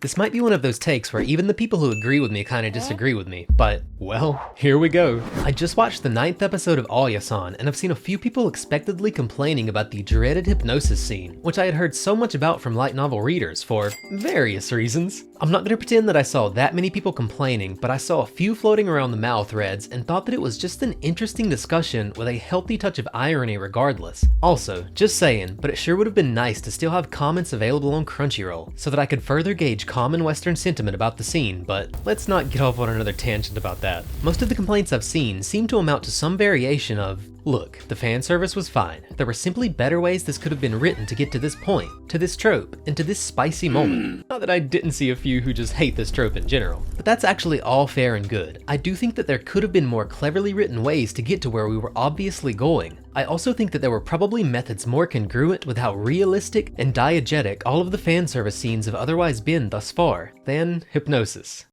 This might be one of those takes where even the people who agree with me kinda disagree with me, but, well, here we go. I just watched the 9th episode of Alya-san, and I've seen a few people expectedly complaining about the dreaded hypnosis scene, which I had heard so much about from light novel readers for various reasons. I'm not gonna pretend that I saw that many people complaining, but I saw a few floating around the mouth threads and thought that it was just an interesting discussion with a healthy touch of irony regardless. Also, just saying, but it sure would have been nice to still have comments available on Crunchyroll, so that I could further gauge common Western sentiment about the scene, but let's not get off on another tangent about that. Most of the complaints I've seen seem to amount to some variation of, look, the fan service was fine. There were simply better ways this could have been written to get to this point, to this trope, and to this spicy moment. Not that I didn't see a few who just hate this trope in general, but that's actually all fair and good. I do think that there could have been more cleverly written ways to get to where we were obviously going. I also think that there were probably methods more congruent with how realistic and diegetic all of the fan service scenes have otherwise been thus far than Hypnosis.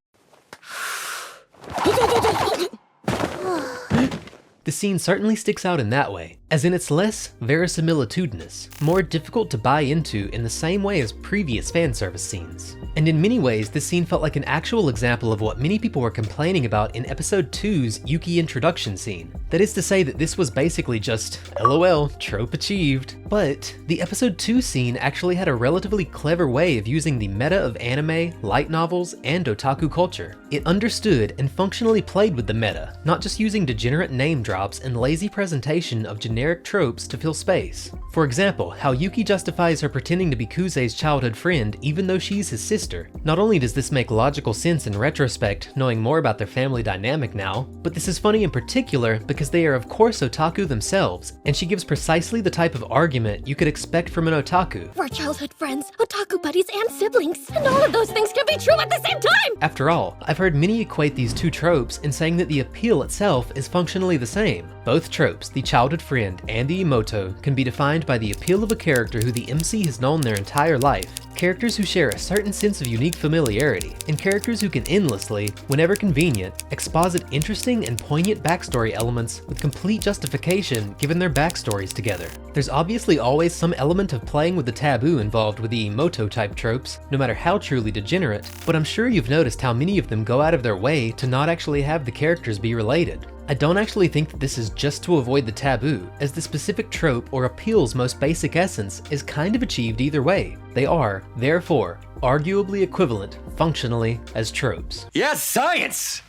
The scene certainly sticks out in that way, as in it's less verisimilitudinous, more difficult to buy into in the same way as previous fan service scenes. And in many ways, this scene felt like an actual example of what many people were complaining about in episode 2's Yuki introduction scene. That is to say that this was basically just, LOL, trope achieved. But the episode 2 scene actually had a relatively clever way of using the meta of anime, light novels, and otaku culture. It understood and functionally played with the meta, not just using degenerate name drops and lazy presentation of generic tropes to fill space. For example, how Yuki justifies her pretending to be Kuze's childhood friend even though she's his sister. Not only does this make logical sense in retrospect, knowing more about their family dynamic now, but this is funny in particular because they are of course otaku themselves, and she gives precisely the type of argument you could expect from an otaku. We're childhood friends, otaku buddies, and siblings, and all of those things can be true at the same time! After all, I've heard many equate these two tropes in saying that the appeal itself is functionally the same. Both tropes, the childhood friend and the emoto, can be defined by the appeal of a character who the MC has known their entire life. Characters who share a certain sense of unique familiarity, and characters who can endlessly, whenever convenient, exposit interesting and poignant backstory elements with complete justification given their backstories together. There's obviously always some element of playing with the taboo involved with the emoto type tropes, no matter how truly degenerate, but I'm sure you've noticed how many of them go out of their way to not actually have the characters be related. I don't actually think that this is just to avoid the taboo, as the specific trope or appeal's most basic essence is kind of achieved either way. They are, therefore, arguably equivalent, functionally, as tropes. Yes, science!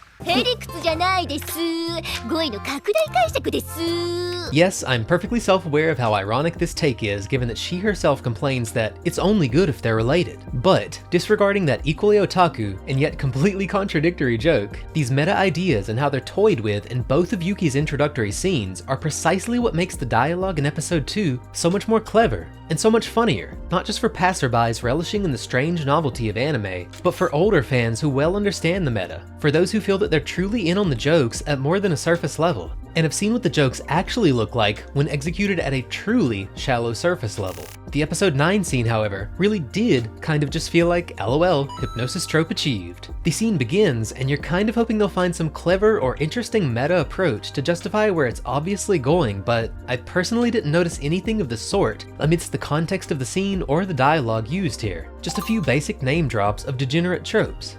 Yes, I'm perfectly self-aware of how ironic this take is, given that she herself complains that it's only good if they're related. But, disregarding that equally otaku and yet completely contradictory joke, these meta ideas and how they're toyed with in both of Yuki's introductory scenes are precisely what makes the dialogue in episode 2 so much more clever and so much funnier, not just for passerbys relishing in the strange novelty of anime, but for older fans who well understand the meta, for those who feel that they're truly in on the jokes at more than a surface level, and have seen what the jokes actually look like when executed at a truly shallow surface level. The episode 9 scene, however, really did kind of just feel like, LOL, hypnosis trope achieved. The scene begins, and you're kind of hoping they'll find some clever or interesting meta approach to justify where it's obviously going, but I personally didn't notice anything of the sort amidst the context of the scene or the dialogue used here. Just a few basic name drops of degenerate tropes.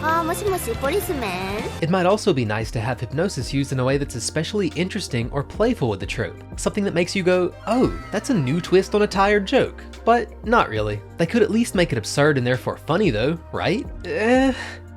It might also be nice to have hypnosis used in a way that's especially interesting or playful with the trope. Something that makes you go, oh, that's a new twist on a tired joke. But not really. They could at least make it absurd and therefore funny though, right?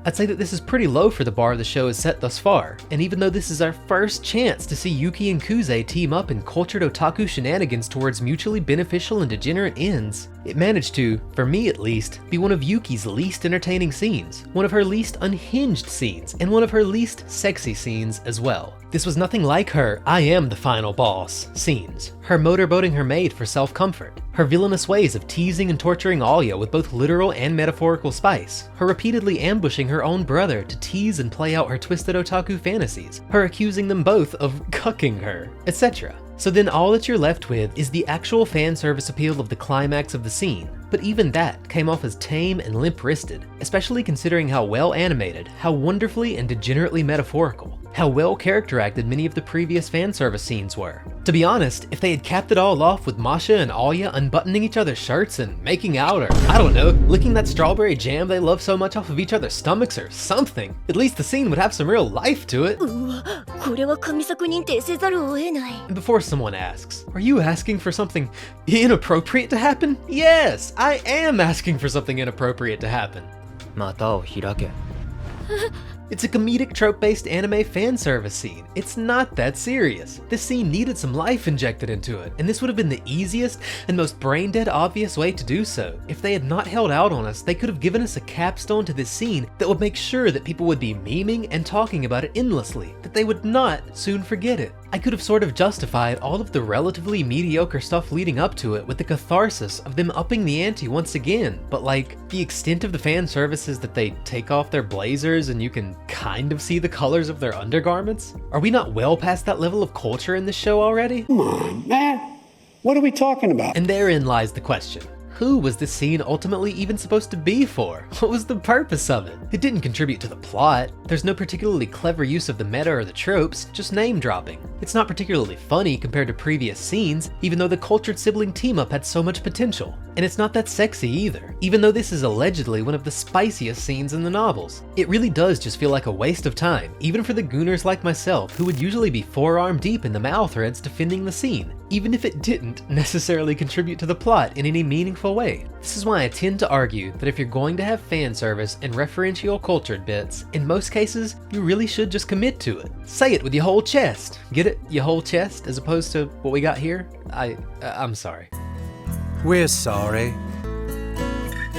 I'd say that this is pretty low for the bar the show has set thus far, and even though this is our first chance to see Yuki and Kuze team up in cultured otaku shenanigans towards mutually beneficial and degenerate ends, it managed to, for me at least, be one of Yuki's least entertaining scenes, one of her least unhinged scenes, and one of her least sexy scenes as well. This was nothing like her "I am the final boss" scenes, her motorboating her maid for self-comfort, her villainous ways of teasing and torturing Alya with both literal and metaphorical spice, her repeatedly ambushing her own brother to tease and play out her twisted otaku fantasies, her accusing them both of cucking her, etc. So then all that you're left with is the actual fan service appeal of the climax of the scene, but even that came off as tame and limp-wristed, especially considering how well animated, how wonderfully and degenerately metaphorical, how well character acted many of the previous fan service scenes were. To be honest, if they had capped it all off with Masha and Alya unbuttoning each other's shirts and making out, or I don't know, licking that strawberry jam they love so much off of each other's stomachs or something, at least the scene would have some real life to it. うわ、これは神作認定せざるを得ない。 And before someone asks, are you asking for something inappropriate to happen? Yes, I am asking for something inappropriate to happen. 股を開け。 It's a comedic trope-based anime fan service scene. It's not that serious. This scene needed some life injected into it, and this would have been the easiest and most brain-dead obvious way to do so. If they had not held out on us, they could have given us a capstone to this scene that would make sure that people would be memeing and talking about it endlessly, that they would not soon forget it. I could have sort of justified all of the relatively mediocre stuff leading up to it with the catharsis of them upping the ante once again, but like, the extent of the fan service is that they take off their blazers and you can kind of see the colors of their undergarments? Are we not well past that level of culture in this show already? Come on, man. What are we talking about? And therein lies the question. Who was this scene ultimately even supposed to be for? What was the purpose of it? It didn't contribute to the plot. There's no particularly clever use of the meta or the tropes, just name dropping. It's not particularly funny compared to previous scenes, even though the cultured sibling team-up had so much potential. And it's not that sexy either, even though this is allegedly one of the spiciest scenes in the novels. It really does just feel like a waste of time, even for the gooners like myself, who would usually be forearm deep in the mal threads defending the scene, even if it didn't necessarily contribute to the plot in any meaningful way. This is why I tend to argue that if you're going to have fan service and referential cultured bits, in most cases, you really should just commit to it. Say it with your whole chest. Get it? Your whole chest, as opposed to what we got here? I'm sorry. We're sorry.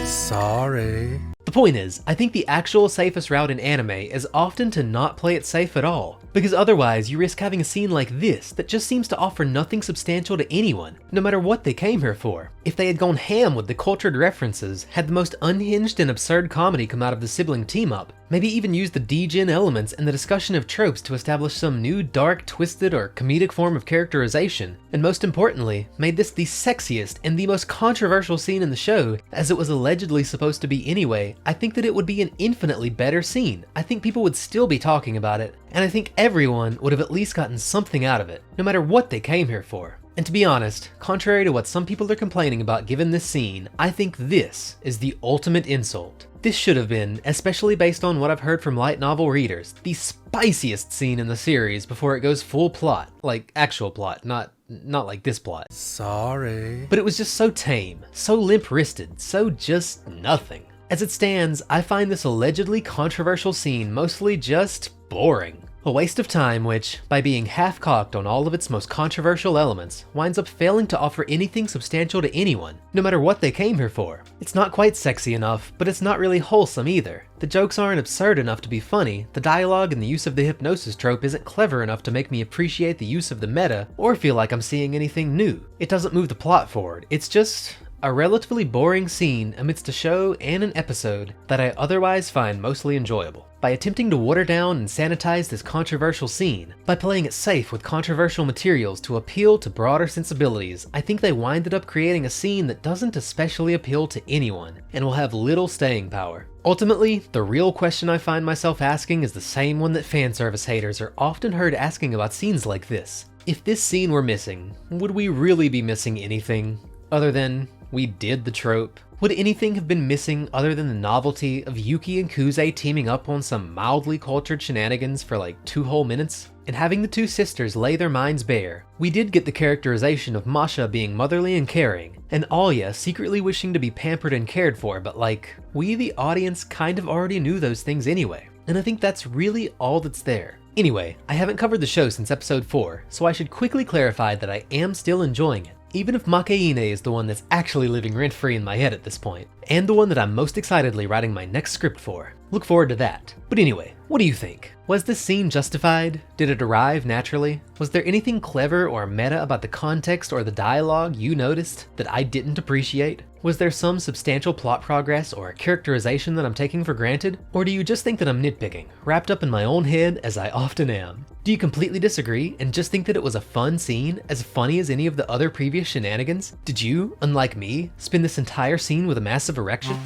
Sorry. The point is, I think the actual safest route in anime is often to not play it safe at all, because otherwise you risk having a scene like this that just seems to offer nothing substantial to anyone, no matter what they came here for. If they had gone ham with the cultured references, had the most unhinged and absurd comedy come out of the sibling team-up, maybe even used the D-Gen elements and the discussion of tropes to establish some new dark, twisted, or comedic form of characterization, and most importantly, made this the sexiest and the most controversial scene in the show, as it was allegedly supposed to be anyway, I think that it would be an infinitely better scene. I think people would still be talking about it, and I think everyone would have at least gotten something out of it, no matter what they came here for. And to be honest, contrary to what some people are complaining about given this scene, I think this is the ultimate insult. This should have been, especially based on what I've heard from light novel readers, the spiciest scene in the series before it goes full plot. Like, actual plot, not like this plot. Sorry. But it was just so tame, so limp-wristed, so just nothing. As it stands, I find this allegedly controversial scene mostly just boring. A waste of time which, by being half-cocked on all of its most controversial elements, winds up failing to offer anything substantial to anyone, no matter what they came here for. It's not quite sexy enough, but it's not really wholesome either. The jokes aren't absurd enough to be funny, the dialogue and the use of the hypnosis trope isn't clever enough to make me appreciate the use of the meta, or feel like I'm seeing anything new. It doesn't move the plot forward, it's just a relatively boring scene amidst a show and an episode that I otherwise find mostly enjoyable. By attempting to water down and sanitize this controversial scene, by playing it safe with controversial materials to appeal to broader sensibilities, I think they winded up creating a scene that doesn't especially appeal to anyone, and will have little staying power. Ultimately, the real question I find myself asking is the same one that fanservice haters are often heard asking about scenes like this. If this scene were missing, would we really be missing anything other than we did the trope? Would anything have been missing other than the novelty of Yuki and Kuze teaming up on some mildly cultured shenanigans for like 2 whole minutes? And having the two sisters lay their minds bare, we did get the characterization of Masha being motherly and caring, and Alya secretly wishing to be pampered and cared for, but like, we the audience kind of already knew those things anyway. And I think that's really all that's there. Anyway, I haven't covered the show since episode 4, so I should quickly clarify that I am still enjoying it. Even if Makeine is the one that's actually living rent-free in my head at this point, and the one that I'm most excitedly writing my next script for. Look forward to that. But anyway, What do you think? Was this scene justified? Did it arrive naturally? Was there anything clever or meta about the context or the dialogue you noticed that I didn't appreciate? Was there some substantial plot progress or characterization that I'm taking for granted? Or do you just think that I'm nitpicking, wrapped up in my own head as I often am? Do you completely disagree and just think that it was a fun scene, as funny as any of the other previous shenanigans? Did you, unlike me, spend this entire scene with a massive erection?